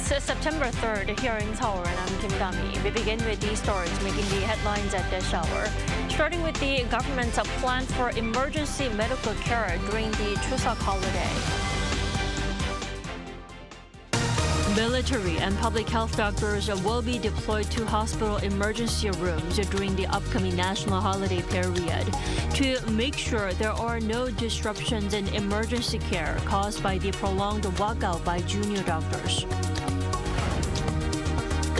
September 3rd here in Seoul, and I'm Kim Dami. We begin with these stories making the headlines at this hour. Starting with the government's plan for emergency medical care during the Chuseok holiday. Military and public health doctors will be deployed to hospital emergency rooms during the upcoming national holiday period to make sure there are no disruptions in emergency care caused by the prolonged walkout by junior doctors.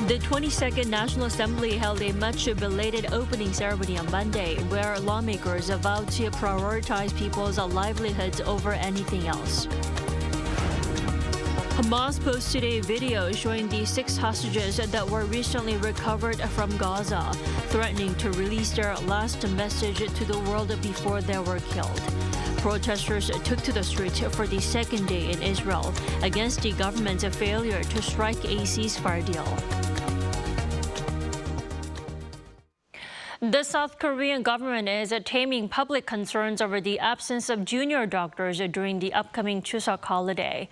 The 22nd National Assembly held a much-belated opening ceremony on Monday, where lawmakers vowed to prioritize people's livelihoods over anything else. Hamas posted a video showing the 6 hostages that were recently recovered from Gaza, threatening to release their last message to the world before they were killed. Protesters took to the streets for the second day in Israel against the government's failure to strike a ceasefire deal. The South Korean government is taming public concerns over the absence of junior doctors during the upcoming Chuseok holiday.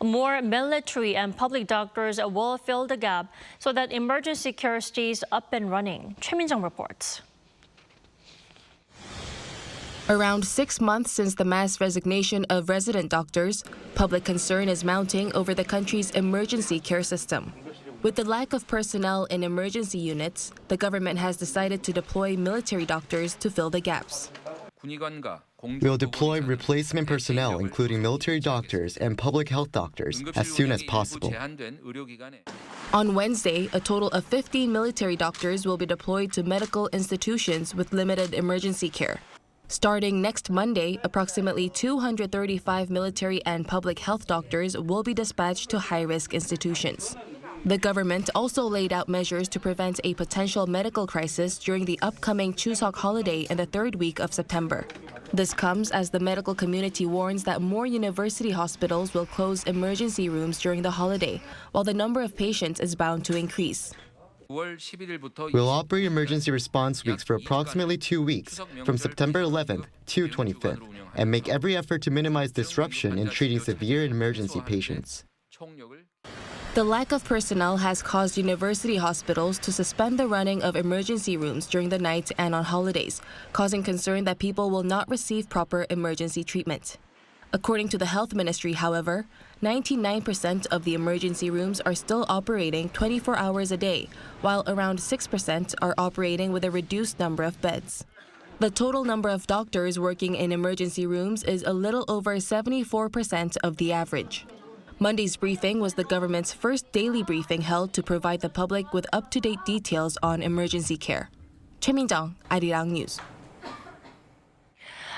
More military and public doctors will fill the gap so that emergency care stays up and running. Choi Min-jung reports. Around 6 months since the mass resignation of resident doctors, public concern is mounting over the country's emergency care system. With the lack of personnel in emergency units, the government has decided to deploy military doctors to fill the gaps. We'll deploy replacement personnel, including military doctors and public health doctors, as soon as possible. On Wednesday, a total of 15 military doctors will be deployed to medical institutions with limited emergency care. Starting next Monday, approximately 235 military and public health doctors will be dispatched to high-risk institutions. The government also laid out measures to prevent a potential medical crisis during the upcoming Chuseok holiday in the 3rd week of September. This comes as the medical community warns that more university hospitals will close emergency rooms during the holiday, while the number of patients is bound to increase. We'll operate emergency response weeks for approximately 2 weeks, from September 11th to 25th, and make every effort to minimize disruption in treating severe emergency patients. The lack of personnel has caused university hospitals to suspend the running of emergency rooms during the night and on holidays, causing concern that people will not receive proper emergency treatment. According to the Health Ministry, however, 99% of the emergency rooms are still operating 24 hours a day, while around 6% are operating with a reduced number of beds. The total number of doctors working in emergency rooms is a little over 74% of the average. Monday's briefing was the government's first daily briefing held to provide the public with up-to-date details on emergency care. Choi Min-jung, Arirang News.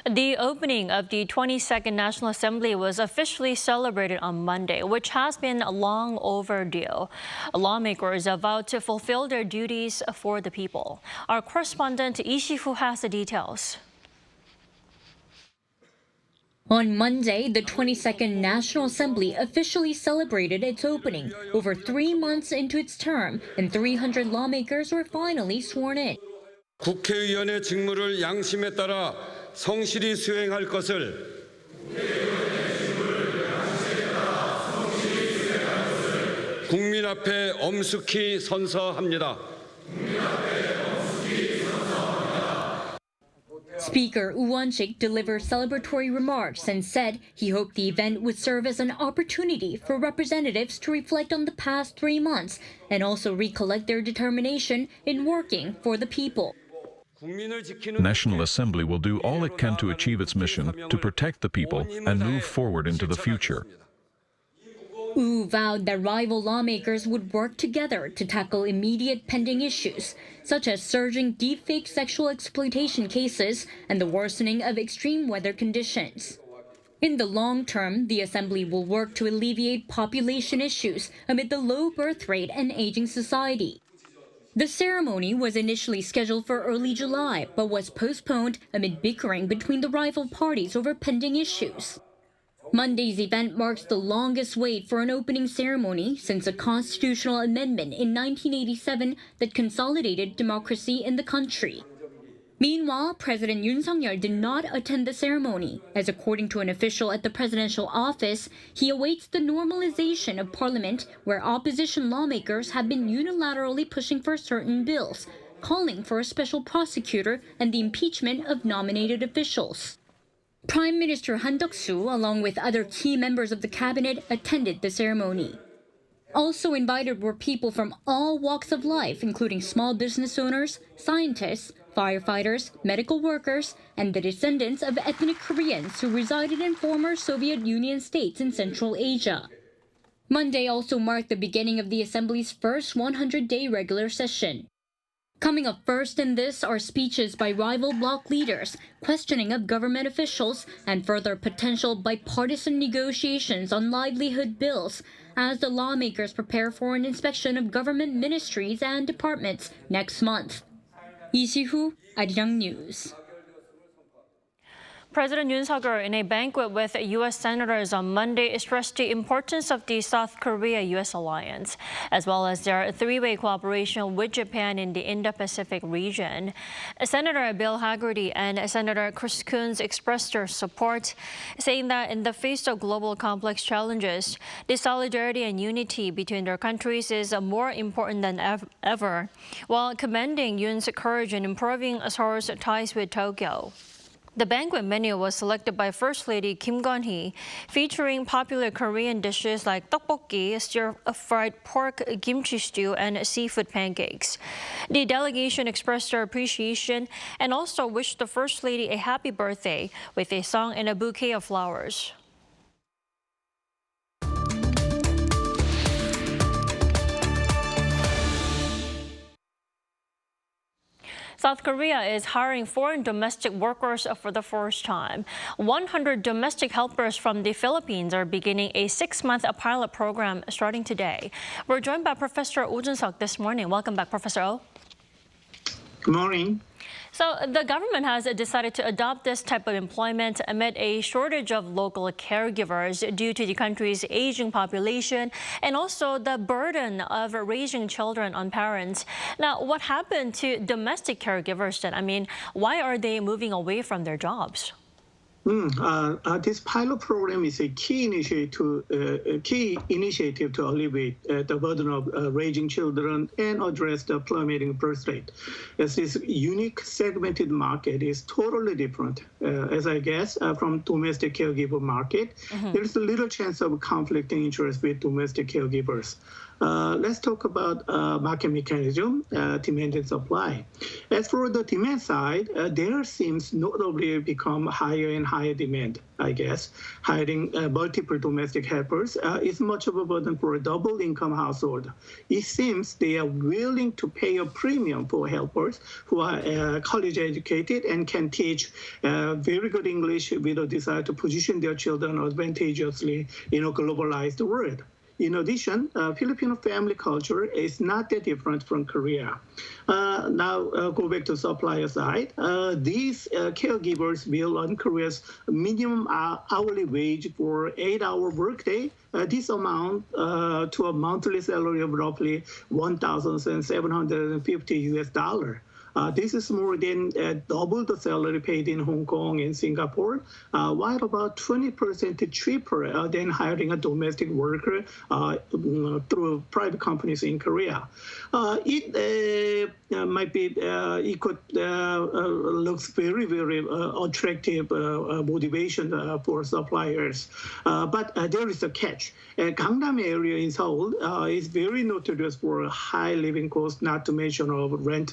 The opening of the 22nd National Assembly was officially celebrated on Monday, which has been long overdue. Lawmakers vowed to fulfill their duties for the people. Our correspondent Lee Si-hu has the details. On Monday, the 22nd National Assembly officially celebrated its opening, over 3 months into its term, and 300 lawmakers were finally sworn in. 국회의원의 직무를 양심에 따라 성실히 수행할 것을 국민 앞에 엄숙히 선서합니다. Speaker Woo Won-sik delivered celebratory remarks and said he hoped the event would serve as an opportunity for representatives to reflect on the past 3 months and also recollect their determination in working for the people. National Assembly will do all it can to achieve its mission to protect the people and move forward into the future. Woo vowed that rival lawmakers would work together to tackle immediate pending issues, such as surging deepfake sexual exploitation cases and the worsening of extreme weather conditions. In the long term, the Assembly will work to alleviate population issues amid the low birth rate and aging society. The ceremony was initially scheduled for early July, but was postponed amid bickering between the rival parties over pending issues. Monday's event marks the longest wait for an opening ceremony since a constitutional amendment in 1987 that consolidated democracy in the country. Meanwhile, President Yoon Suk-yeol did not attend the ceremony, as according to an official at the presidential office, he awaits the normalization of parliament where opposition lawmakers have been unilaterally pushing for certain bills, calling for a special prosecutor and the impeachment of nominated officials. Prime Minister Han Duck-soo, along with other key members of the cabinet, attended the ceremony. Also invited were people from all walks of life, including small business owners, scientists, firefighters, medical workers, and the descendants of ethnic Koreans who resided in former Soviet Union states in Central Asia. Monday also marked the beginning of the Assembly's first 100-day regular session. Coming up first in this are speeches by rival bloc leaders, questioning of government officials, and further potential bipartisan negotiations on livelihood bills, as the lawmakers prepare for an inspection of government ministries and departments next month. Lee Si-hoo, Arirang News. President Yoon Suk-yeol, in a banquet with U.S. senators on Monday, stressed the importance of the South Korea-U.S. alliance, as well as their three-way cooperation with Japan in the Indo-Pacific region. Senator Bill Hagerty and Senator Chris Coons expressed their support, saying that in the face of global complex challenges, the solidarity and unity between their countries is more important than ever, while commending Yoon's courage in improving Seoul's ties with Tokyo. The banquet menu was selected by First Lady Kim Gun-hee, featuring popular Korean dishes like tteokbokki, stir-fried pork, kimchi stew, and seafood pancakes. The delegation expressed their appreciation and also wished the First Lady a happy birthday with a song and a bouquet of flowers. South Korea is hiring foreign domestic workers for the first time. 100 domestic helpers from the Philippines are beginning a 6-month pilot program starting today. We're joined by Professor Oh Jun-seok this morning. Welcome back, Professor Oh. Good morning. So the government has decided to adopt this type of employment amid a shortage of local caregivers due to the country's aging population and also the burden of raising children on parents. Now, what happened to domestic caregivers then? I mean, why are they moving away from their jobs? This pilot program is a key initiative to alleviate the burden of raising children and address the plummeting birth rate. As this unique segmented market is totally different, as I guess, from domestic caregiver market, there's a little chance of conflicting interest with domestic caregivers. Let's talk about market mechanism, demand and supply. As for the demand side, there seems notably become higher and higher demand, I guess. Hiring multiple domestic helpers is much of a burden for a double-income household. It seems they are willing to pay a premium for helpers who are college-educated and can teach very good English with a desire to position their children advantageously in a globalized world. In addition, Filipino family culture is not that different from Korea. Now, go back to supplier side. These caregivers will earn Korea's minimum hourly wage for 8-hour workday. This amount to a monthly salary of roughly $1,750. This is more than double the salary paid in Hong Kong and Singapore, while about 20% cheaper than hiring a domestic worker through private companies in Korea. It could looks very, very attractive motivation for suppliers. But there is a catch. Gangnam area in Seoul is very notorious for high living costs, not to mention of rent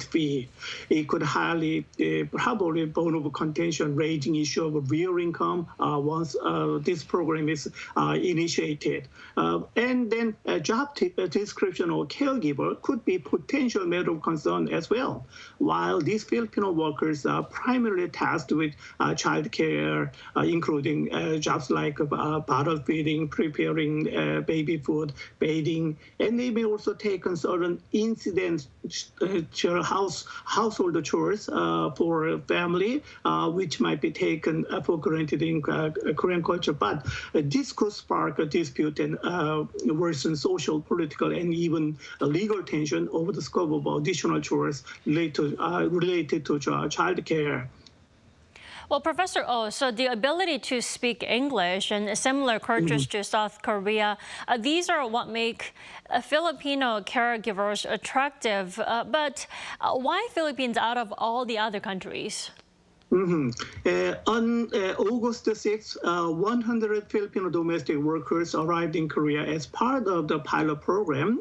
fee. It could highly probably bone of contention, raising issue of real income once this program is initiated. And then a job description or caregiver could be potential matter of concern as well. While these Filipino workers are primarily tasked with child care, including jobs like bottle feeding, preparing baby food, bathing, and they may also take on certain incident household chores for a family, which might be taken for granted in Korean culture. But this could spark a dispute and worsen social, political, and even legal tension over the scope of additional chores related to child care. Well, Professor Oh, so the ability to speak English and similar cultures to South Korea, these are what make Filipino caregivers attractive. But why Philippines out of all the other countries? On August 6th, 100 Filipino domestic workers arrived in Korea as part of the pilot program,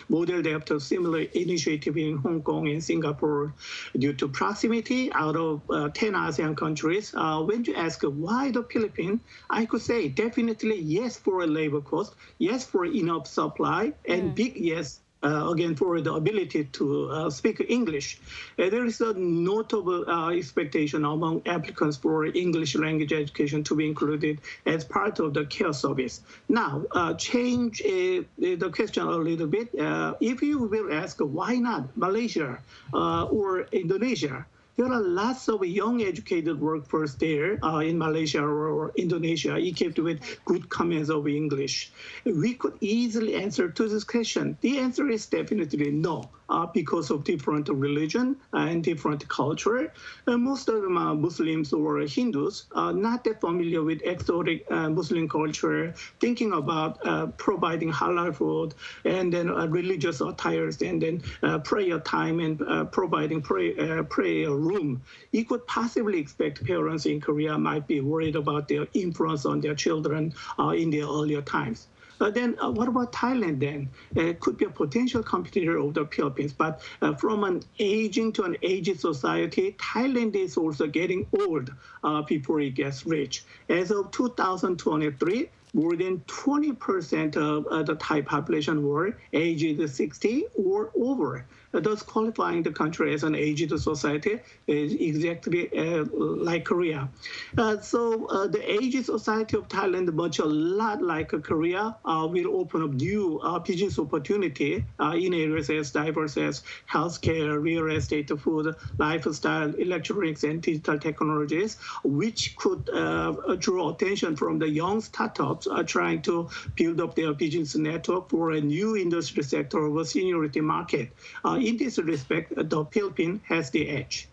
modeled after similar initiative in Hong Kong and Singapore. Due to proximity out of 10 ASEAN countries, when you ask why the Philippines, I could say definitely yes for a labor cost, yes for enough supply, and big yes again, for the ability to speak English. There is a notable expectation among applicants for English language education to be included as part of the care service. Now, change the question a little bit. If you will ask why not Malaysia or Indonesia, there are lots of young educated workforce there in Malaysia or Indonesia, equipped with good commands of English. We could easily answer to this question. The answer is definitely no, because of different religion and different culture. Most of them are Muslims or Hindus, not that familiar with exotic Muslim culture, thinking about providing halal food and then religious attires and then prayer time and providing prayer room. You could possibly expect parents in Korea might be worried about their influence on their children in their earlier times. Then what about Thailand then? It could be a potential competitor of the Philippines, but from an aging to an aged society, Thailand is also getting old before it gets rich. As of 2023, more than 20% of the Thai population were aged 60 or over, thus qualifying the country as an aged society, exactly like Korea. So the aged society of Thailand, much a lot like Korea, will open up new business opportunity in areas as diverse as healthcare, real estate, food, lifestyle, electronics, and digital technologies, which could draw attention from the young startups trying to build up their business network for a new industry sector of a seniority market. In this respect, the Philippines has the edge.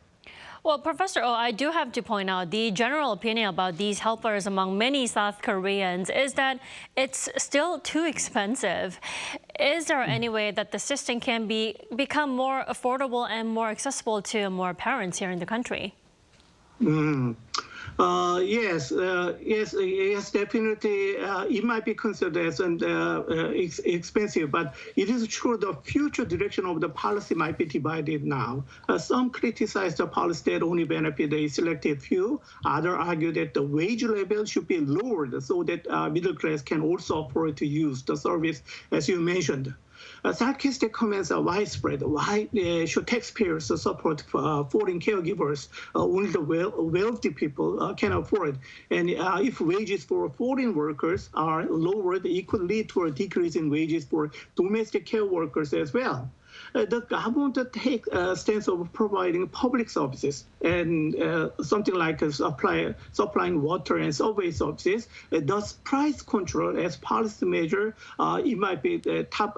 Well, Professor Oh, I do have to point out the general opinion about these helpers among many South Koreans is that it's still too expensive. Is there any way that the system can become more affordable and more accessible to more parents here in the country? Yes, definitely. It might be considered as expensive, but it is true the future direction of the policy might be divided now. Some criticize the policy that only benefit a selected few. Others argue that the wage level should be lowered so that middle class can also afford to use the service, as you mentioned. Sarcastic comments are widespread. Why should taxpayers support foreign caregivers? Only the wealthy people can afford. And if wages for foreign workers are lowered, it could lead to a decrease in wages for domestic care workers as well. The government take a stance of providing public services and something like supplying water and subway services. Thus, price control as policy measure, it might be the top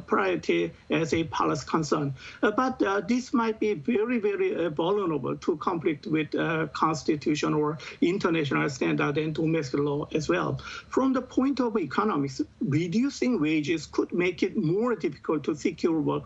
priority as a policy concern. But this might be very, very vulnerable to conflict with constitution or international standard and domestic law as well. From the point of economics, reducing wages could make it more difficult to secure workers,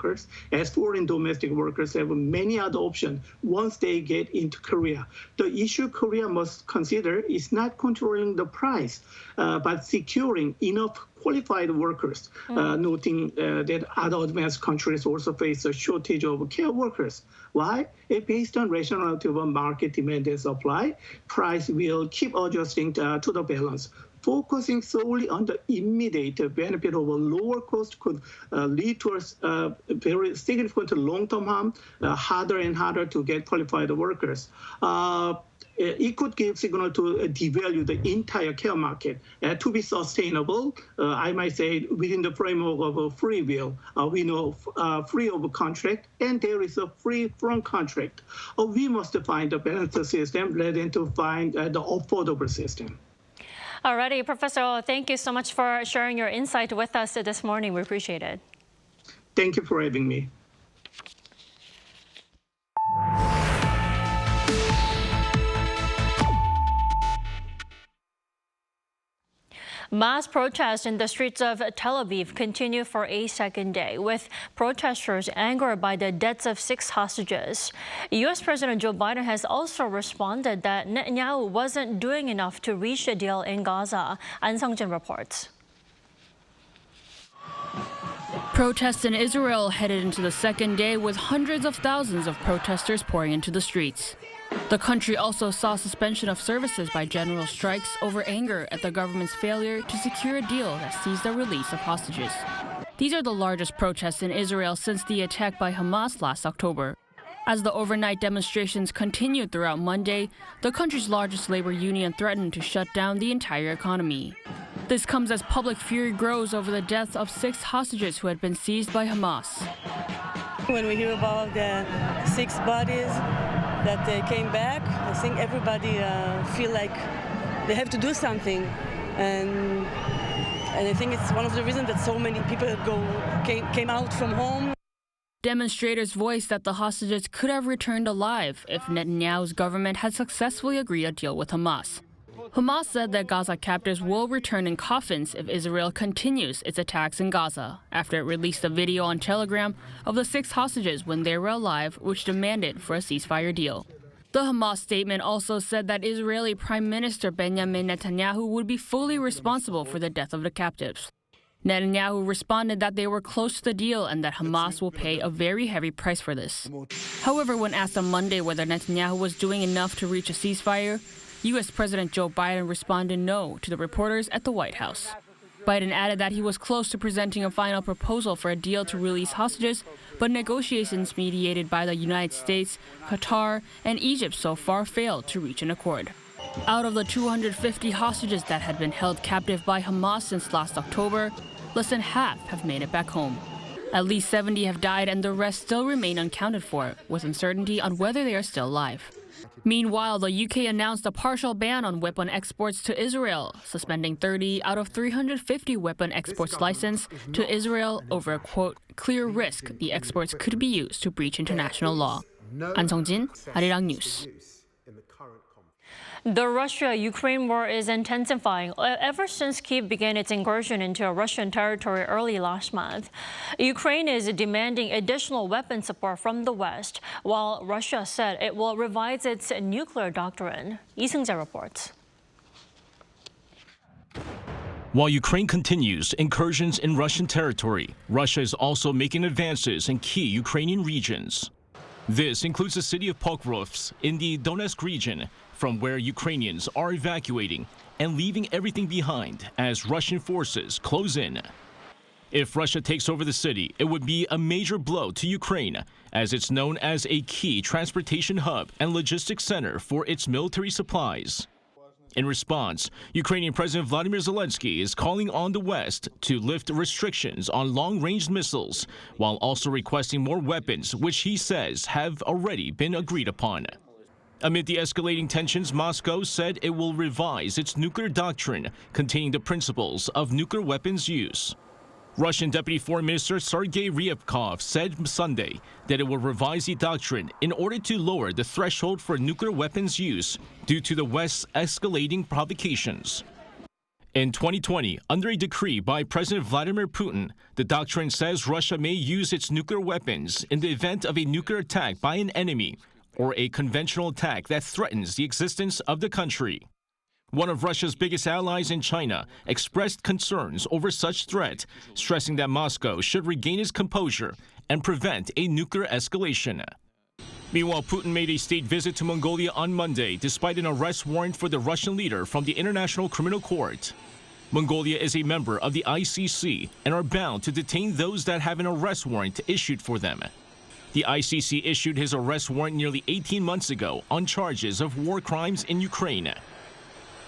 as foreign domestic workers have many other options once they get into Korea. The issue Korea must consider is not controlling the price, but securing enough qualified workers, noting that other advanced countries also face a shortage of care workers. Why? Based on rationality of market demand and supply, price will keep adjusting to the balance. focusing solely on the immediate benefit of a lower cost could lead to a very significant long-term harm, harder and harder to get qualified workers. It could give signal to devalue the entire care market. To be sustainable, I might say within the framework of a free will, we know free of contract and there is a free from contract. We must find a balanced system rather than to find the affordable system. Alrighty, Professor, thank you so much for sharing your insight with us this morning. We appreciate it. Thank you for having me. Mass protests in the streets of Tel Aviv continue for a second day, with protesters angered by the deaths of 6 hostages. U.S. President Joe Biden has also responded that Netanyahu wasn't doing enough to reach a deal in Gaza. An Sung-jin reports. Protests in Israel headed into the second day with hundreds of thousands of protesters pouring into the streets. The country also saw suspension of services by general strikes over anger at the government's failure to secure a deal that sees the release of hostages. These are the largest protests in Israel since the attack by Hamas last October. As the overnight demonstrations continued throughout Monday, the country's largest labor union threatened to shut down the entire economy. This comes as public fury grows over the deaths of 6 hostages who had been seized by Hamas. When we hear about the 6 bodies that they came back, I think everybody feel like they have to do something, and I think it's one of the reasons that so many people came out from home. Demonstrators voiced that the hostages could have returned alive if Netanyahu's government had successfully agreed a deal with Hamas. Hamas said that Gaza captives will return in coffins if Israel continues its attacks in Gaza, after it released a video on Telegram of the 6 hostages when they were alive, which demanded for a ceasefire deal. The Hamas statement also said that Israeli Prime Minister Benjamin Netanyahu would be fully responsible for the death of the captives. Netanyahu responded that they were close to the deal and that Hamas will pay a very heavy price for this. However, when asked on Monday whether Netanyahu was doing enough to reach a ceasefire, U.S. President Joe Biden responded no to the reporters at the White House. Biden added that he was close to presenting a final proposal for a deal to release hostages, but negotiations mediated by the United States, Qatar, and Egypt so far failed to reach an accord. Out of the 250 hostages that had been held captive by Hamas since last October, less than half have made it back home. At least 70 have died and the rest still remain unaccounted for, with uncertainty on whether they are still alive. Meanwhile, the UK announced a partial ban on weapon exports to Israel, suspending 30 out of 350 weapon exports licensed to Israel over a, quote, clear risk the exports could be used to breach international law. An Sung-jin, Arirang News. The Russia-Ukraine war is intensifying ever since Kyiv began its incursion into Russian territory early last month. Ukraine is demanding additional weapon support from the West, while Russia said it will revise its nuclear doctrine. Lee Seung-jae reports. While Ukraine continues incursions in Russian territory, Russia is also making advances in key Ukrainian regions. This includes the city of Pokrovsk in the Donetsk region, from where Ukrainians are evacuating and leaving everything behind as Russian forces close in. If Russia takes over the city, it would be a major blow to Ukraine, as it's known as a key transportation hub and logistics center for its military supplies. In response, Ukrainian President Vladimir Zelensky is calling on the West to lift restrictions on long-range missiles, while also requesting more weapons, which he says have already been agreed upon. Amid the escalating tensions, Moscow said it will revise its nuclear doctrine containing the principles of nuclear weapons use. Russian Deputy Foreign Minister Sergei Ryabkov said Sunday that it will revise the doctrine in order to lower the threshold for nuclear weapons use due to the West's escalating provocations. In 2020, under a decree by President Vladimir Putin, the doctrine says Russia may use its nuclear weapons in the event of a nuclear attack by an enemy or a conventional attack that threatens the existence of the country. One of Russia's biggest allies in China expressed concerns over such threat, stressing that Moscow should regain its composure and prevent a nuclear escalation. Meanwhile, Putin made a state visit to Mongolia on Monday, despite an arrest warrant for the Russian leader from the International Criminal Court. Mongolia is a member of the ICC and are bound to detain those that have an arrest warrant issued for them. The ICC issued his arrest warrant nearly 18 months ago on charges of war crimes in Ukraine.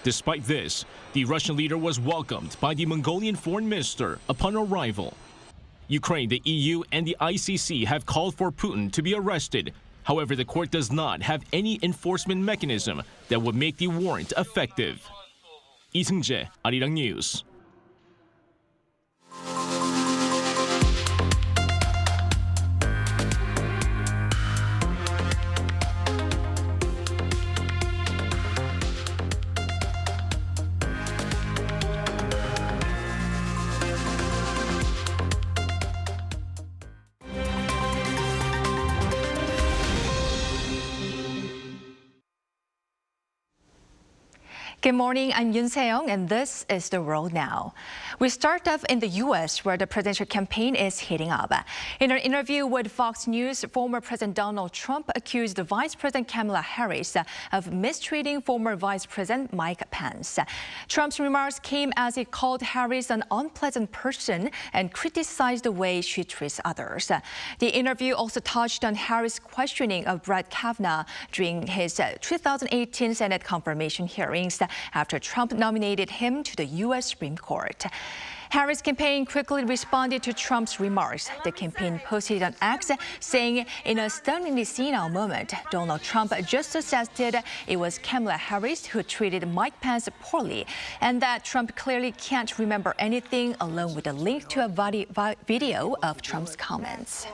Despite this, the Russian leader was welcomed by the Mongolian foreign minister upon arrival. Ukraine, the EU, and the ICC have called for Putin to be arrested. However, the court does not have any enforcement mechanism that would make the warrant effective. Lee Seung-jae, Arirang News. Good morning, I'm Yoon Se-young, and this is The World Now. We start off in the U.S., where the presidential campaign is heating up. In an interview with Fox News, former President Donald Trump accused Vice President Kamala Harris of mistreating former Vice President Mike Pence. Trump's remarks came as he called Harris an unpleasant person and criticized the way she treats others. The interview also touched on Harris' questioning of Brett Kavanaugh during his 2018 Senate confirmation hearings after Trump nominated him to the U.S. Supreme Court. Harris' campaign quickly responded to Trump's remarks. The campaign posted on X saying, in a stunningly senile moment, Donald Trump just suggested it was Kamala Harris who treated Mike Pence poorly, and that Trump clearly can't remember anything, along with a link to a video of Trump's comments.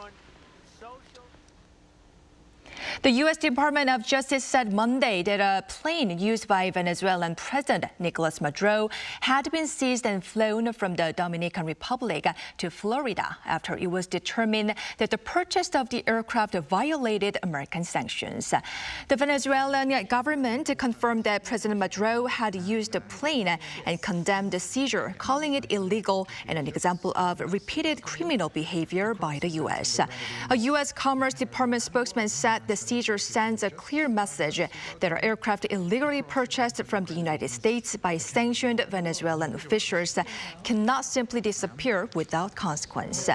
The U.S. Department of Justice said Monday that a plane used by Venezuelan President Nicolas Maduro had been seized and flown from the Dominican Republic to Florida after it was determined that the purchase of the aircraft violated American sanctions. The Venezuelan government confirmed that President Maduro had used the plane and condemned the seizure, calling it illegal and an example of repeated criminal behavior by the U.S. A U.S. Commerce Department spokesman said the seizure sends a clear message that our aircraft illegally purchased from the United States by sanctioned Venezuelan officials cannot simply disappear without consequence.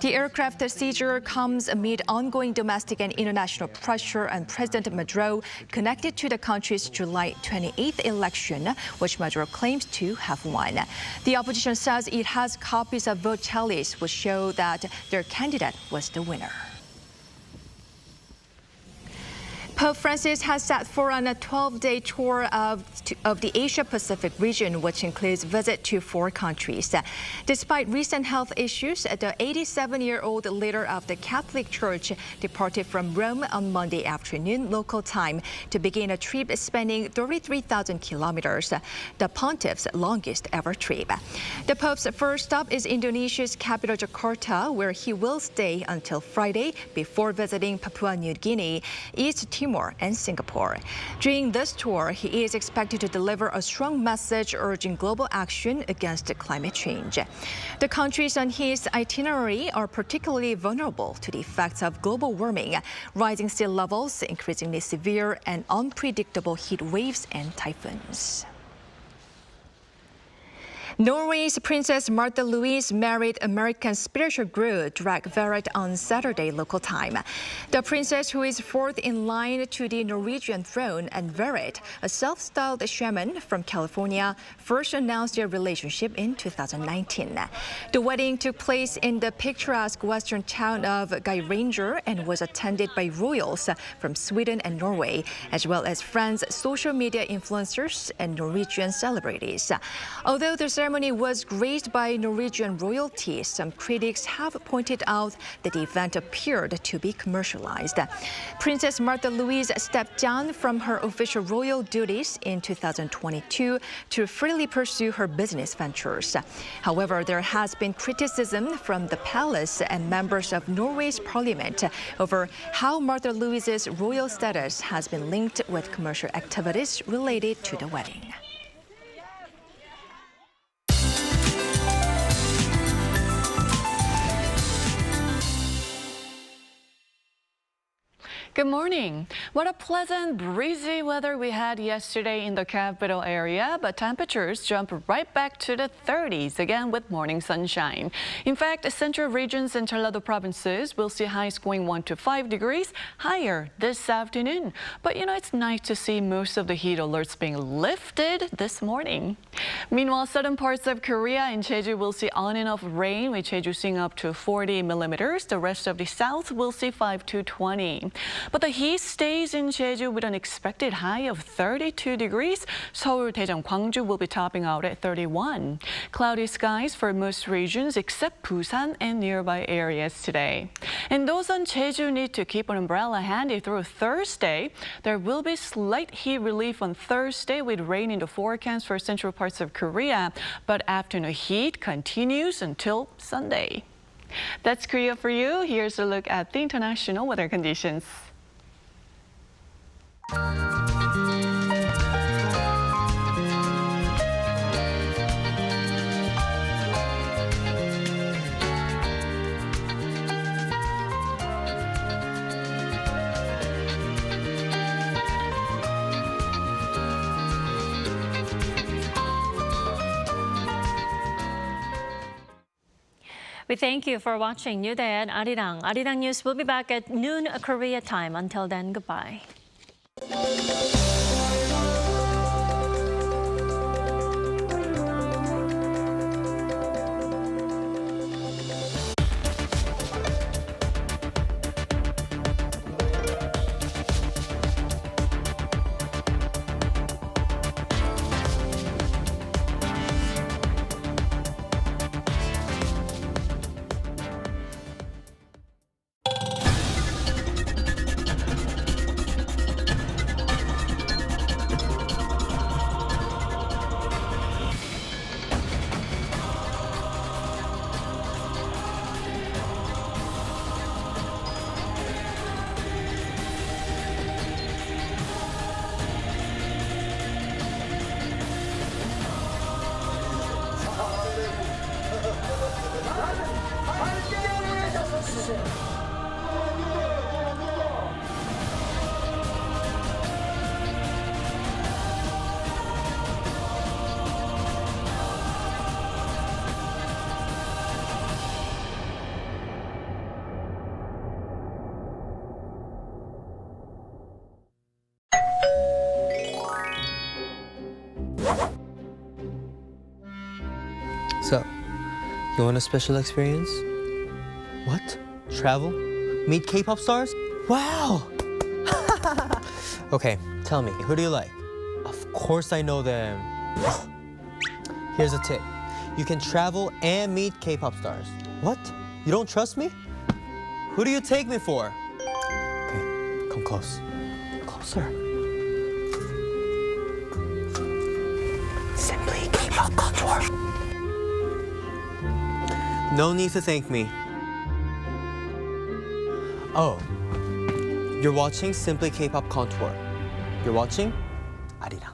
The aircraft seizure comes amid ongoing domestic and international pressure on President Maduro connected to the country's July 28th election, which Maduro claims to have won. The opposition says it has copies of vote tallies which show that their candidate was the winner. Pope Francis has set forth on a 12-day tour of the Asia-Pacific region, which includes visit to 4 countries. Despite recent health issues, the 87-year-old leader of the Catholic Church departed from Rome on Monday afternoon local time to begin a trip spanning 33,000 kilometers, the pontiff's longest ever trip. The Pope's first stop is Indonesia's capital, Jakarta, where he will stay until Friday before visiting Papua New Guinea, East Timor, and Singapore. During this tour, he is expected to deliver a strong message urging global action against climate change. The countries on his itinerary are particularly vulnerable to the effects of global warming, rising sea levels, increasingly severe and unpredictable heat waves and typhoons. Norway's Princess Märtha Louise married American spiritual guru Gov't on Saturday local time. The princess, who is 4th in line to the Norwegian throne, and Gov't, a self-styled shaman from California, first announced their relationship in 2019. The wedding took place in the picturesque western town of Geiranger and was attended by royals from Sweden and Norway, as well as friends, social media influencers, and Norwegian celebrities. Although the ceremony was graced by Norwegian royalty, some critics have pointed out that the event appeared to be commercialized. Princess Märtha Louise stepped down from her official royal duties in 2022 to freely pursue her business ventures. However, there has been criticism from the palace and members of Norway's parliament over how Märtha Louise's royal status has been linked with commercial activities related to the wedding. Good Good morning. What a pleasant, breezy weather we had yesterday in the capital area, but temperatures jump right back to the 30s again with morning sunshine. In fact, central regions and Jeollado provinces will see highs going 1 to 5 degrees higher this afternoon. But it's nice to see most of the heat alerts being lifted this morning. Meanwhile, southern parts of Korea and Jeju will see on and off rain, with Jeju seeing up to 40 millimeters. The rest of the south will see 5 to 20. But the heat stays in Jeju with an expected high of 32 degrees. Seoul, Daejeon, Gwangju will be topping out at 31. Cloudy skies for most regions except Busan and nearby areas today. And those on Jeju need to keep an umbrella handy through Thursday. There will be slight heat relief on Thursday with rain in the forecast for central parts of Korea. But afternoon heat continues until Sunday. That's Korea for you. Here's a look at the international weather conditions. We thank you for watching New Day at Arirang. Arirang News will be back at noon Korea time. Until then, goodbye. So, you want a special experience? What? Travel? Meet K-pop stars? Wow! Okay, tell me, who do you like? Of course I know them. Here's a tip. You can travel and meet K-pop stars. What? You don't trust me? Who do you take me for? Okay, come close. Closer. Simply K-pop contour. No need to thank me. Oh, you're watching Simply K-pop Contour. You're watching Arirang.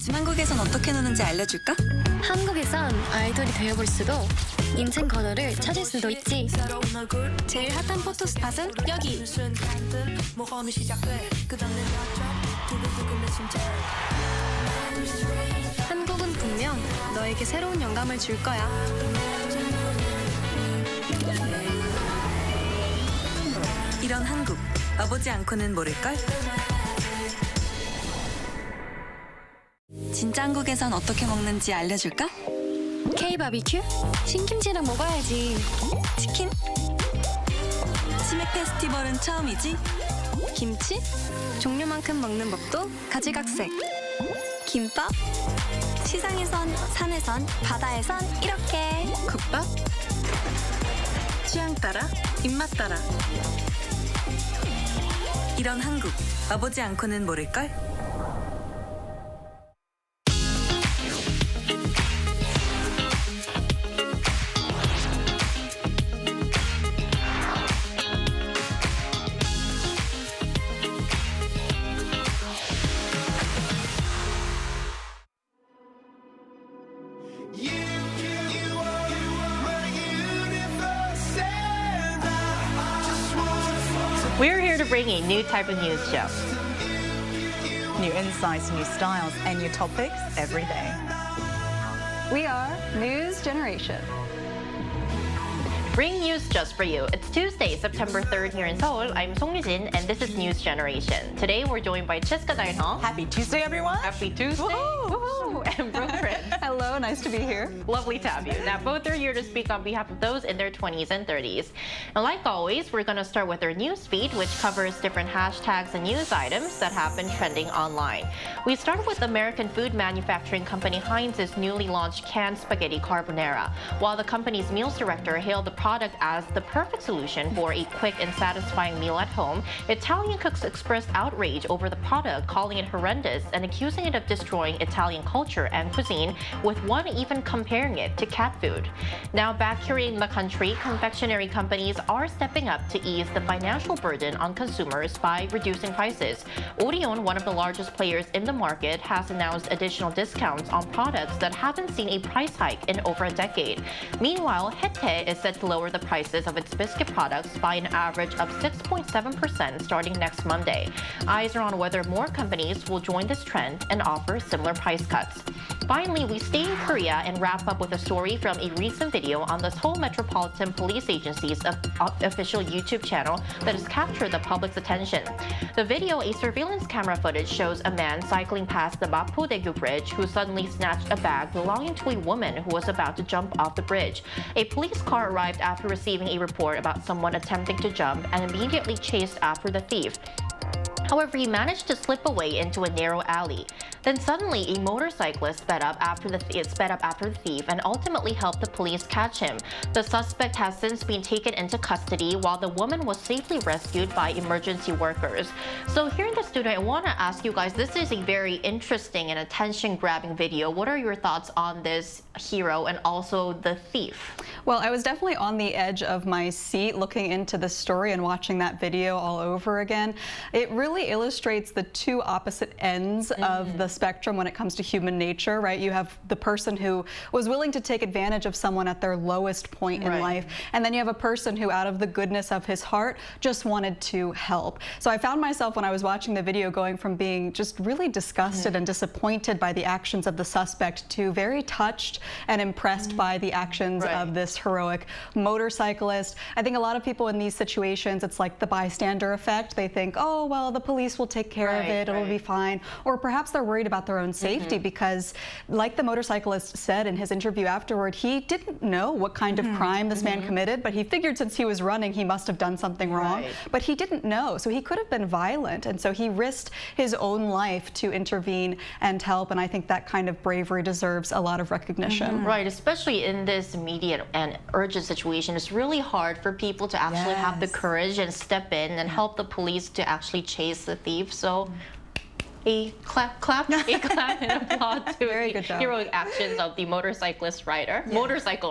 요즘 한국에선 어떻게 노는지 알려줄까? 한국에선 아이돌이 되어볼수록 인생 번호를 찾을 수도 있지. 제일 핫한 포토 스팟은 여기. 한국은 분명 너에게 새로운 영감을 줄 거야. 이런 한국, 와보지 않고는 모를걸? 진짜 한국에선 어떻게 먹는지 알려줄까? K-바비큐? 신김치랑 먹어야지. 치킨? 치맥 페스티벌은 처음이지? 김치? 종류만큼 먹는 법도 가지각색. 김밥? 시장에선, 산에선, 바다에선 이렇게. 국밥? 취향 따라, 입맛 따라. 이런 한국, 와보지 않고는 모를걸? We're here to bring a new type of news show. New insights, new styles, and new topics every day. We are News Generation. Bring news just for you. It's Tuesday, September 3rd here in Seoul. I'm Song Yujin, and this is News Generation. Today, we're joined by Cheska Dainho. Happy Tuesday, everyone. Happy Tuesday. Woohoo! And Brooke Prince. Hello, nice to be here. Lovely to have you. Now, both are here to speak on behalf of those in their 20s and 30s. And like always, we're going to start with our news feed, which covers different hashtags and news items that have been trending online. We start with American food manufacturing company Heinz's newly launched canned spaghetti carbonara. While the company's meals director hailed the product as the perfect solution for a quick and satisfying meal at home, Italian cooks expressed outrage over the product, calling it horrendous and accusing it of destroying Italian culture and cuisine, with one even comparing it to cat food. Now, back here in the country, confectionery companies are stepping up to ease the financial burden on consumers by reducing prices. Orion, one of the largest players in the market, has announced additional discounts on products that haven't seen a price hike in over a decade. Meanwhile, Hete is set to lower the prices of its biscuit products by an average of 6.7% starting next Monday. Eyes are on whether more companies will join this trend and offer similar price cuts. Finally, we stay in Korea and wrap up with a story from a recent video on the Seoul Metropolitan Police Agency's official YouTube channel that has captured the public's attention. The video, a surveillance camera footage, shows a man cycling past the Mapo-daegu Bridge who suddenly snatched a bag belonging to a woman who was about to jump off the bridge. A police car arrived after receiving a report about someone attempting to jump and immediately chased after the thief. However, he managed to slip away into a narrow alley. Then suddenly, a motorcyclist sped up after the thief and ultimately helped the police catch him. The suspect has since been taken into custody while the woman was safely rescued by emergency workers. So here in the studio, I want to ask you guys, this is a very interesting and attention-grabbing video. What are your thoughts on this hero and also the thief? Well, I was definitely on the edge of my seat looking into the story and watching that video all over again. It really illustrates the two opposite ends of the spectrum when it comes to human nature, right? You have the person who was willing to take advantage of someone at their lowest point in life, and then you have a person who, out of the goodness of his heart, just wanted to help. So I found myself, when I was watching the video, going from being just really disgusted and disappointed by the actions of the suspect to very touched and impressed by the actions of this heroic motorcyclist. I think a lot of people in these situations, it's like the bystander effect. They think, oh, well, the police will take care of it, it'll be fine. Or perhaps they're worried about their own safety because, like the motorcyclist said in his interview afterward, he didn't know what kind of crime this man committed, but he figured since he was running, he must have done something wrong. But he didn't know, so he could have been violent, and so he risked his own life to intervene and help, and I think that kind of bravery deserves a lot of recognition. Right, especially in this immediate and urgent situation, it's really hard for people to actually have the courage and step in and help the police to actually chase the thief. So a clap and applaud to the heroic actions of the motorcycle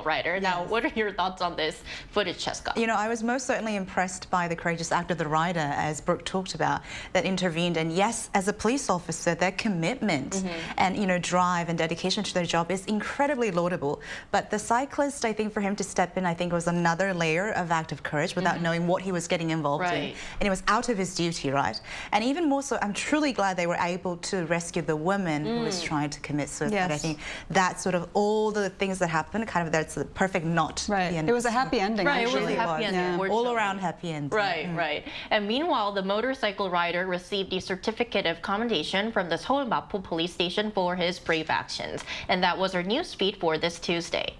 rider. Now, what are your thoughts on this footage, Cheska? You know, I was most certainly impressed by the courageous act of the rider, as Brooke talked about, that intervened. And yes, as a police officer, their commitment and, you know, drive and dedication to their job is incredibly laudable. But the cyclist, I think, for him to step in, I think was another layer of act of courage without knowing what he was getting involved in. And it was out of his duty, right? And even more so, I'm truly glad they were able to rescue the woman who was trying to commit suicide. I think that sort of all the things that happened, kind of that's the perfect knot. Right. It was a happy ending. Right, it was a happy ending. All around happy ending. Right. And meanwhile, the motorcycle rider received the certificate of commendation from the Seoul Mapo police station for his brave actions. And that was our news feed for this Tuesday.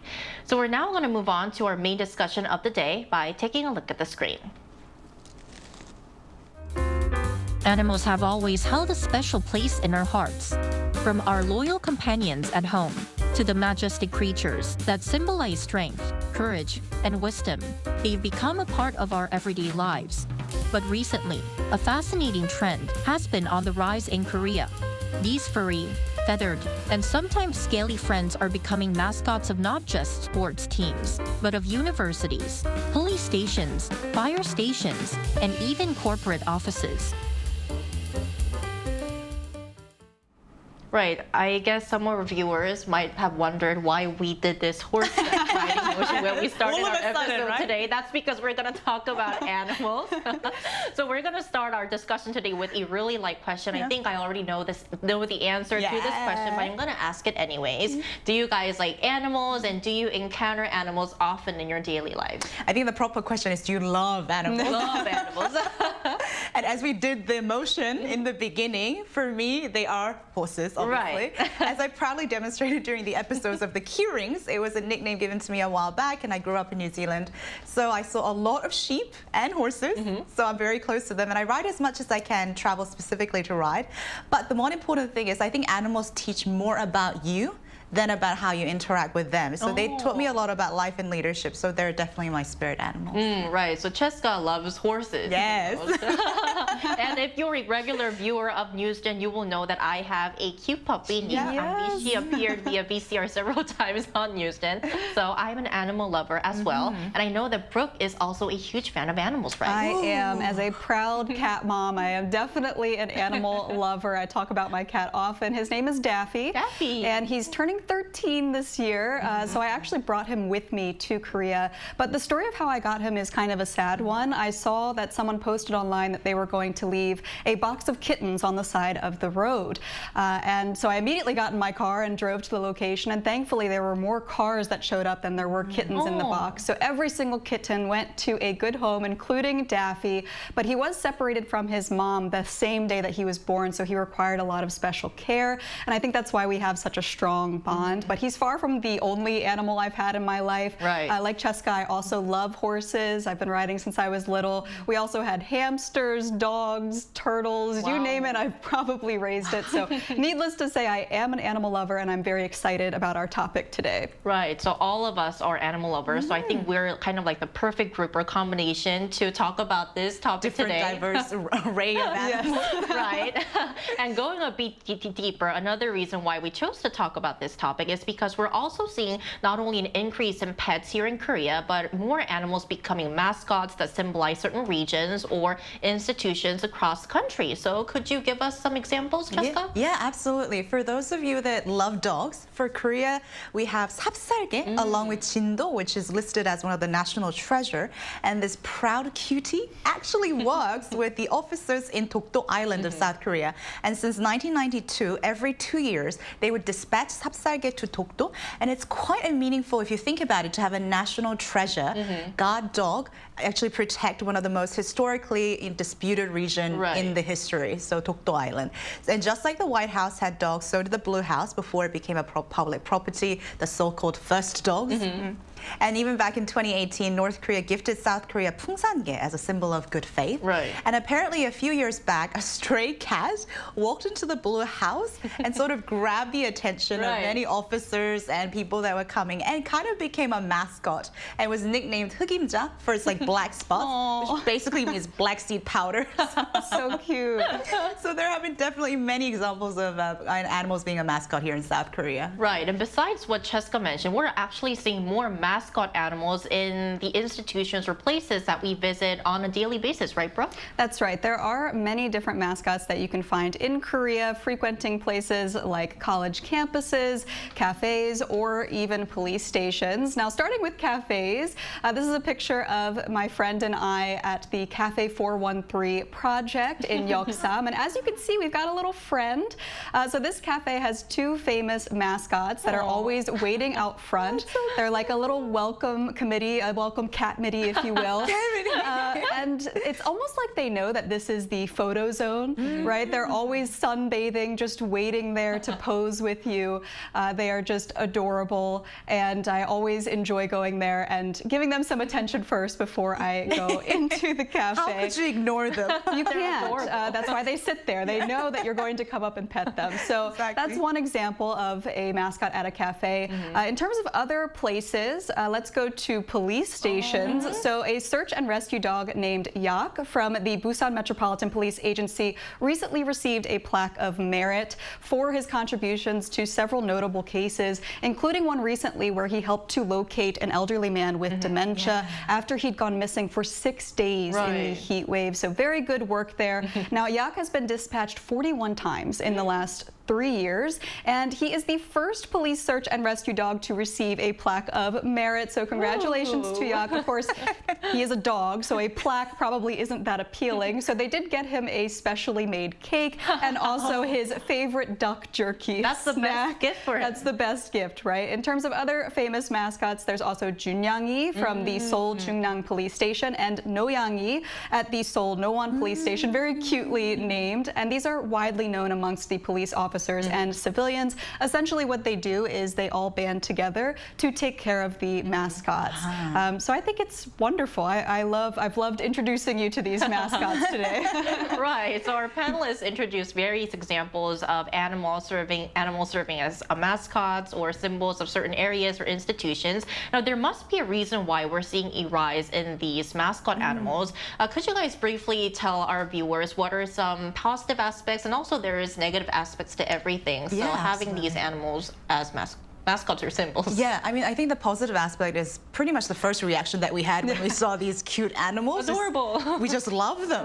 So we're now going to move on to our main discussion of the day by taking a look at the screen. Animals have always held a special place in our hearts. From our loyal companions at home to the majestic creatures that symbolize strength, courage, and wisdom, they've become a part of our everyday lives. But recently, a fascinating trend has been on the rise in Korea. These furry, feathered, and sometimes scaly friends are becoming mascots of not just sports teams, but of universities, police stations, fire stations, and even corporate offices. Right. I guess some of our viewers might have wondered why we did this horseback riding motion when we started our episode today. That's because we're going to talk about animals. So we're going to start our discussion today with a really light question. I think I already know the answer to this question, but I'm going to ask it anyways. Do you guys like animals, and do you encounter animals often in your daily lives? I think the proper question is, do you love animals? Love animals. And as we did the motion in the beginning, for me, they are horses, obviously. As I proudly demonstrated during the episodes of the Q-Rings, it was a nickname given to me a while back, and I grew up in New Zealand. So I saw a lot of sheep and horses, so I'm very close to them. And I ride as much as I can, travel specifically to ride. But the more important thing is, I think animals teach more about you than about how you interact with them. So they taught me a lot about life and leadership, so they're definitely my spirit animals. Right, so Cheska loves horses. Yes. And if you're a regular viewer of Newsgen, you will know that I have a cute puppy named Ambi. She appeared via VCR several times on Newsgen. So I'm an animal lover as well. And I know that Brooke is also a huge fan of animals, right? I am. As a proud cat mom, I am definitely an animal lover. I talk about my cat often. His name is Daffy. And he's turning 13 this year, so I actually brought him with me to Korea. But the story of how I got him is kind of a sad one. I saw that someone posted online that they were going to leave a box of kittens on the side of the road. And so I immediately got in my car and drove to the location, and thankfully there were more cars that showed up than there were kittens in the box. So every single kitten went to a good home, including Daffy, but he was separated from his mom the same day that he was born, so he required a lot of special care, and I think that's why we have such a strong bond. But he's far from the only animal I've had in my life. Like Cheska, I also love horses. I've been riding since I was little. We also had hamsters, dogs, turtles, you name it, I've probably raised it. So needless to say, I am an animal lover, and I'm very excited about our topic today. Right, so all of us are animal lovers, so I think we're kind of like the perfect group or combination to talk about this topic today. Diverse array of animals. Right, and going a bit deeper, another reason why we chose to talk about this topic is because we're also seeing not only an increase in pets here in Korea, but more animals becoming mascots that symbolize certain regions or institutions across the country. So could you give us some examples, Cheska? Yeah, absolutely. For those of you that love dogs, for Korea, we have 삽salge along with Jindo, which is listed as one of the national treasure. And this proud cutie actually works with the officers in Dokdo Island of South Korea. And since 1992, every 2 years, they would dispatch 삽salge to Dokdo. And it's quite meaningful, if you think about it, to have a national treasure, guard dog, actually protect one of the most historically disputed region in the history, so Dokdo Island. And just like the White House had dogs, so did the Blue House before it became a public property, the so-called first dogs. And even back in 2018, North Korea gifted South Korea 풍산개 as a symbol of good faith. Right. And apparently a few years back, a stray cat walked into the Blue House and sort of grabbed the attention of many officers and people that were coming and kind of became a mascot and was nicknamed 흑임자 for its like black spots, which basically means black seed powder. So cute. So there have been definitely many examples of animals being a mascot here in South Korea. Right, and besides what Cheska mentioned, we're actually seeing more mascot animals in the institutions or places that we visit on a daily basis, right, Brooke? That's right. There are many different mascots that you can find in Korea, frequenting places like college campuses, cafes, or even police stations. Now, starting with cafes, this is a picture of my friend and I at the Cafe 413 project in Yeoksam. And as you can see, we've got a little friend. So this cafe has two famous mascots that are always waiting out front. They're like a little welcome committee, a welcome cat committee, if you will. And it's almost like they know that this is the photo zone, right? They're always sunbathing, just waiting there to pose with you. They are just adorable, and I always enjoy going there and giving them some attention first before I go into the cafe. How could you ignore them? You can't. That's why they sit there. They know that you're going to come up and pet them. So that's one example of a mascot at a cafe. In terms of other places, let's go to police stations. So a search and rescue dog named Yak from the Busan Metropolitan Police Agency recently received a plaque of merit for his contributions to several notable cases, including one recently where he helped to locate an elderly man with dementia after he'd gone missing for 6 days in the heat wave. So very good work there. Now, Yak has been dispatched 41 times in the last 3 years, and he is the first police search and rescue dog to receive a plaque of merit. So congratulations to Yak. Of course, he is a dog, so a plaque probably isn't that appealing. So they did get him a specially made cake and also his favorite duck jerky. That's the best gift for him. That's the best gift, right? In terms of other famous mascots, there's also Junyangi from the Seoul Jungnang Police Station and Noyangi at the Seoul Nowon Police Station, very cutely named. And these are widely known amongst the police officers and civilians. Essentially what they do is they all band together to take care of the mascots. So I think it's wonderful. I've loved introducing you to these mascots today. Right, so our panelists introduced various examples of animals serving as mascots or symbols of certain areas or institutions. Now, there must be a reason why we're seeing a rise in these mascot animals. Could you guys briefly tell our viewers what are some positive aspects, and also there is negative aspects to everything, so having these animals as mascots or symbols? Yeah, I mean, I think the positive aspect is pretty much the first reaction that we had when we saw these cute animals. Adorable. We just love them.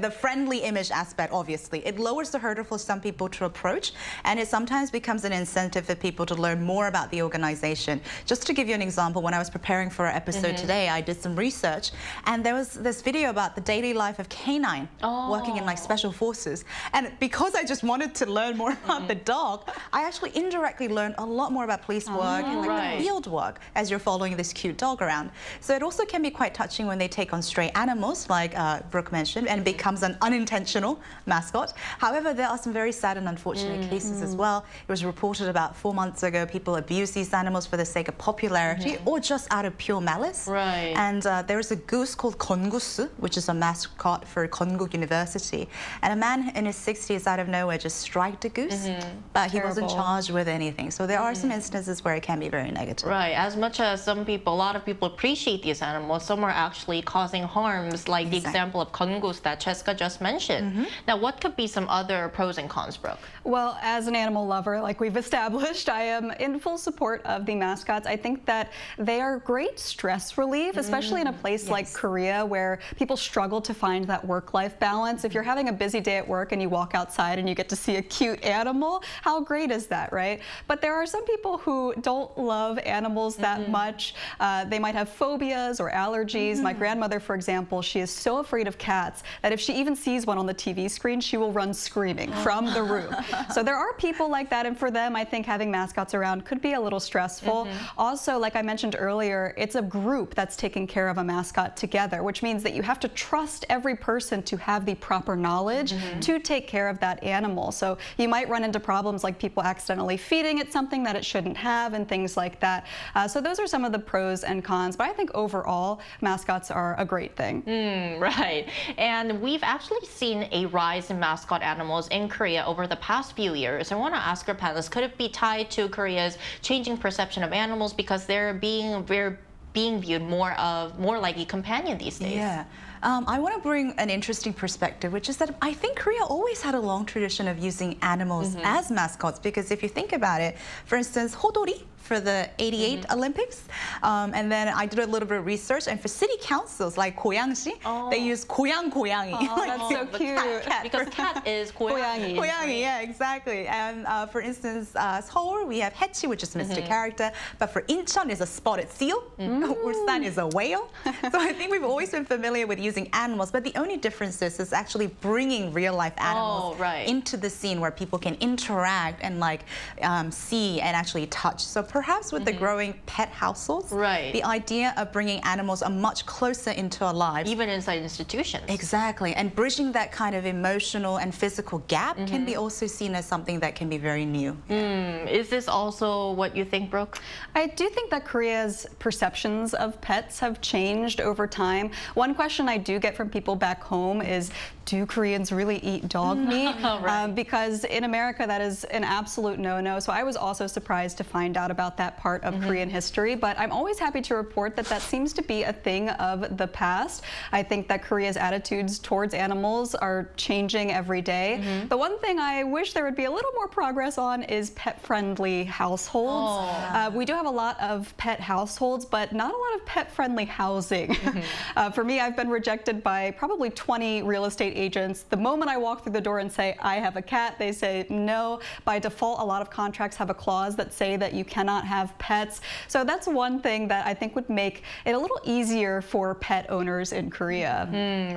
The friendly image aspect, obviously. It lowers the hurdle for some people to approach, and it sometimes becomes an incentive for people to learn more about the organization. Just to give you an example, when I was preparing for our episode today, I did some research, and there was this video about the daily life of canine working in like special forces. And because I just wanted to learn more about the dog, I actually indirectly learned a lot more about police work and like the field work as you're following this cute dog around. So it also can be quite touching when they take on stray animals, like Brooke mentioned, and becomes an unintentional mascot. However, there are some very sad and unfortunate cases as well. It was reported about 4 months ago, people abuse these animals for the sake of popularity or just out of pure malice. And there is a goose called 건구스, which is a mascot for Konkuk University. And a man in his 60s out of nowhere just striked a goose, but he wasn't charged with anything. So there are some instances where it can be very negative. Right. As much as a lot of people appreciate these animals, some are actually causing harms, like the example of kongus that Cheska just mentioned. Now, what could be some other pros and cons, Brooke? Well, as an animal lover, like we've established, I am in full support of the mascots. I think that they are great stress relief, especially in a place like Korea, where people struggle to find that work-life balance. If you're having a busy day at work and you walk outside and you get to see a cute animal, how great is that, right? But there are some people who don't love animals that much. They might have phobias or allergies. My grandmother, for example, she is so afraid of cats that if she even sees one on the TV screen, she will run screaming from the room. So there are people like that, and for them, I think having mascots around could be a little stressful. Also, like I mentioned earlier, it's a group that's taking care of a mascot together, which means that you have to trust every person to have the proper knowledge to take care of that animal. So you might run into problems like people accidentally feeding it something that it shouldn't shouldn't have and things like that. So those are some of the pros and cons, but I think overall mascots are a great thing. Right. And we've actually seen a rise in mascot animals in Korea over the past few years. I want to ask our panelists, could it be tied to Korea's changing perception of animals because they're being viewed more like a companion these days? Yeah. I want to bring an interesting perspective, which is that I think Korea always had a long tradition of using animals as mascots, because if you think about it, for instance, hodori for the 88 Olympics, and then I did a little bit of research, and for city councils like 고양시, they use 고양이. That's so cute. Cat. Because cat is 고양이. 고양이, yeah, exactly. And for instance, Seoul, we have 해치, which is Mr. Character, but for Incheon is a spotted seal, Ulsan is a whale. So I think we've always been familiar with using animals, but the only difference is actually bringing real-life animals into the scene where people can interact and like see and actually touch. So perhaps with the growing pet households, the idea of bringing animals are much closer into our lives. Even inside institutions. Exactly. And bridging that kind of emotional and physical gap can be also seen as something that can be very new. Is this also what you think, Brooke? I do think that Korea's perceptions of pets have changed over time. One question I do get from people back home is, do Koreans really eat dog meat? Because in America, that is an absolute no-no. So I was also surprised to find out about that part of Korean history. But I'm always happy to report that that seems to be a thing of the past. I think that Korea's attitudes towards animals are changing every day. The one thing I wish there would be a little more progress on is pet-friendly households. We do have a lot of pet households, but not a lot of pet-friendly housing. For me, I've been rejected by probably 20 real estate agents. The moment I walk through the door and say, I have a cat, they say no. By default, a lot of contracts have a clause that say that you cannot have pets. So that's one thing that I think would make it a little easier for pet owners in Korea.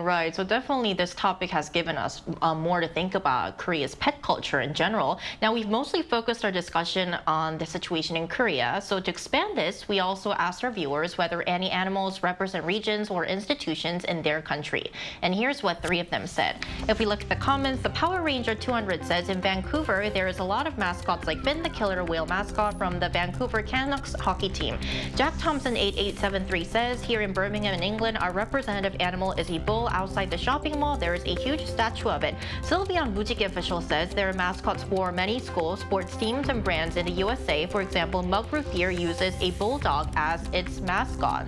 Right. So definitely this topic has given us more to think about Korea's pet culture in general. Now, we've mostly focused our discussion on the situation in Korea. So to expand this, we also asked our viewers whether any animals represent regions or institutions in their country. And here's what 3 of them said. If we look at the comments, the Power Ranger 200 says in Vancouver, there is a lot of mascots like Finn the killer whale mascot from the Vancouver Canucks hockey team. Jack Thompson 8873 says, here in Birmingham in England, our representative animal is a bull outside the shopping mall. There is a huge statue of it. Sylvian Mujiki official says there are mascots for many schools, sports teams, and brands in the USA. For example, Mug Root Beer uses a bulldog as its mascot.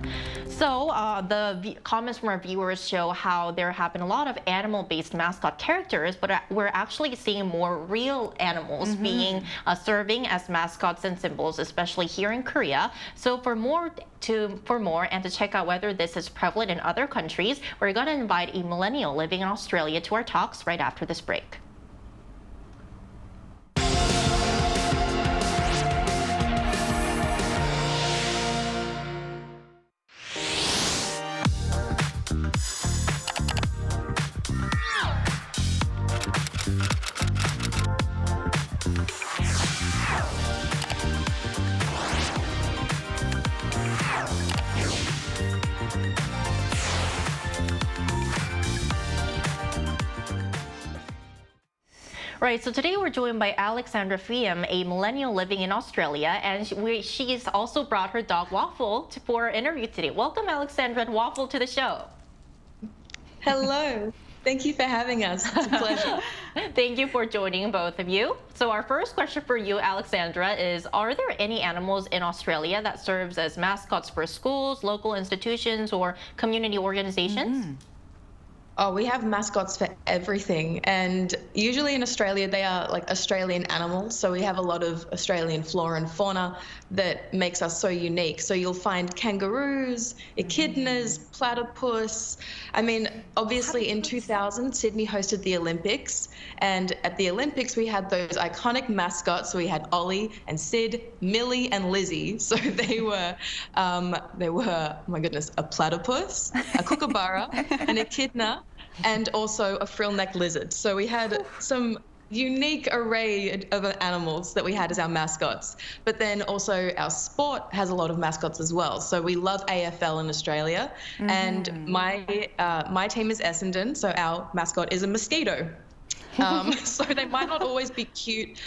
So the comments from our viewers show how there have been a lot of animal-based mascot characters, but we're actually seeing more real animals being serving as mascots and symbols, especially here in Korea. So for more and to check out whether this is prevalent in other countries, we're going to invite a millennial living in Australia to our talks right after this break. Right, so today we're joined by Alexandra Phiem, a millennial living in Australia, and she's also brought her dog Waffle for our interview today. Welcome, Alexandra and Waffle, to the show. Hello. Thank you for having us. It's a pleasure. Thank you for joining, both of you. So our first question for you, Alexandra, is are there any animals in Australia that serves as mascots for schools, local institutions, or community organizations? Oh, we have mascots for everything. And usually in Australia, they are like Australian animals. So we have a lot of Australian flora and fauna that makes us so unique. So you'll find kangaroos, echidnas, platypus. I mean, obviously in 2000, Sydney hosted the Olympics. And at the Olympics, we had those iconic mascots. So we had Ollie and Sid, Millie and Lizzie. So they were, oh my goodness, a platypus, a kookaburra, an echidna, and also a frill-neck lizard. So we had some unique array of animals that we had as our mascots. But then also our sport has a lot of mascots as well. So we love AFL in Australia. And my team is Essendon, so our mascot is a mosquito. So they might not always be cute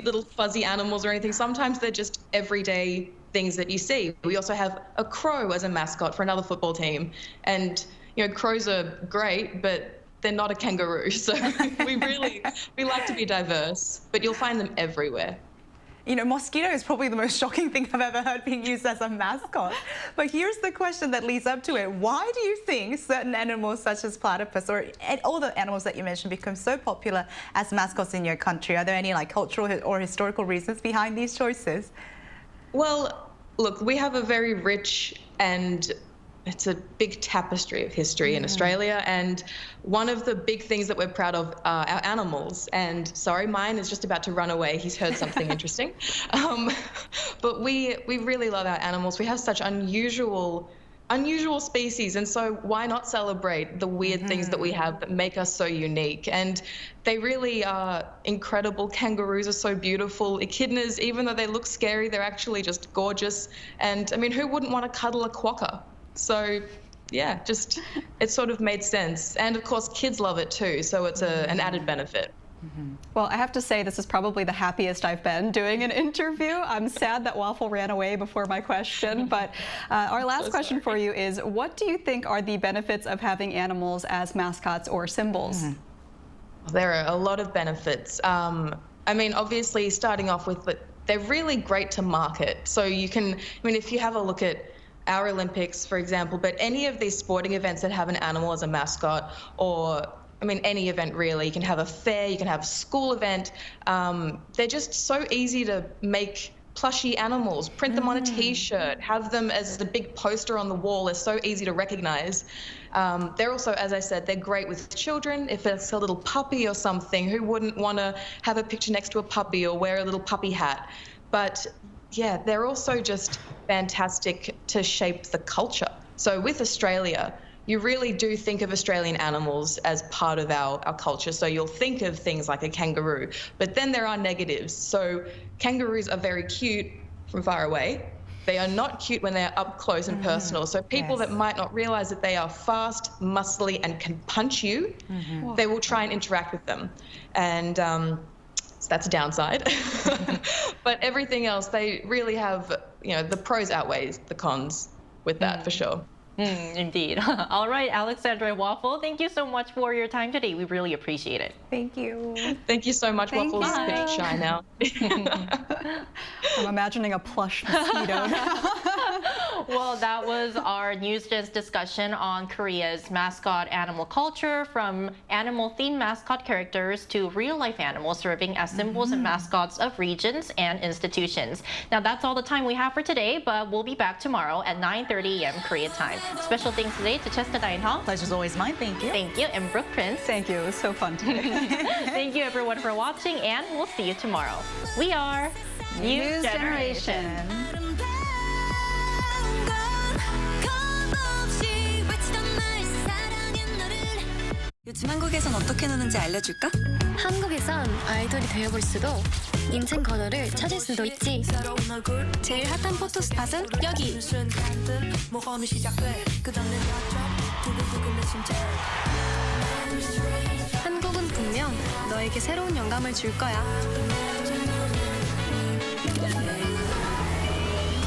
little fuzzy animals or anything. Sometimes they're just everyday things that you see. We also have a crow as a mascot for another football team. And, crows are great, but they're not a kangaroo. So we like to be diverse, but you'll find them everywhere. Mosquito is probably the most shocking thing I've ever heard being used as a mascot. But here's the question that leads up to it. Why do you think certain animals such as platypus or all the animals that you mentioned become so popular as mascots in your country? Are there any cultural or historical reasons behind these choices? Well, look, we have a very rich and it's a big tapestry of history in Australia, and one of the big things that we're proud of are our animals. And sorry, mine is just about to run away. He's heard something interesting. But we really love our animals. We have such unusual species, and so why not celebrate the weird things that we have that make us so unique? And they really are incredible. Kangaroos are so beautiful. Echidnas, even though they look scary, they're actually just gorgeous. And I mean, who wouldn't want to cuddle a quokka? So yeah, it sort of made sense. And of course, kids love it too, so it's an added benefit. Well, I have to say this is probably the happiest I've been doing an interview. I'm sad that Waffle ran away before my question, but our last question for you is, what do you think are the benefits of having animals as mascots or symbols? There are a lot of benefits. I mean, obviously, starting off with, they're really great to market. So if you have a look at our Olympics, for example, but any of these sporting events that have an animal as a mascot, or any event really. You can have a fair, you can have a school event. They're just so easy to make plushy animals, print them on a t-shirt, have them as the big poster on the wall. They're so easy to recognize. They're also, as I said, they're great with children. If it's a little puppy or something, who wouldn't want to have a picture next to a puppy or wear a little puppy hat? But yeah, they're also just fantastic to shape the culture. So with Australia, you really do think of Australian animals as part of our culture. So you'll think of things like a kangaroo, but then there are negatives. So kangaroos are very cute from far away. They are not cute when they're up close and personal. So people that might not realize that they are fast, muscly, and can punch you, they will try and interact with them. And so that's a downside. But everything else, they really have, the pros outweighs the cons with that for sure. Indeed. All right, Alexandra and Waffle, thank you so much for your time today. We really appreciate it. Thank you. Thank you so much. Waffle's a bit shy now. I'm imagining a plush mosquito now. Well, that was our NewsGen's discussion on Korea's mascot animal culture, from animal-themed mascot characters to real-life animals serving as symbols and mascots of regions and institutions. Now, that's all the time we have for today, but we'll be back tomorrow at 9:30 a.m. Korea time. Special thanks today to Chester Dainhong. Pleasure's always mine. Thank you. Thank you. And Brooke Prince. Thank you. It was so fun today. Thank you, everyone, for watching, and we'll see you tomorrow. We are News Generation. 요즘 한국에선 어떻게 노는지 알려줄까? 한국에선 아이돌이 되어볼 수도, 인생 거절을 찾을 수도 있지. 제일 핫한 포토 스팟은 여기. 한국은 분명 너에게 새로운 영감을 줄 거야.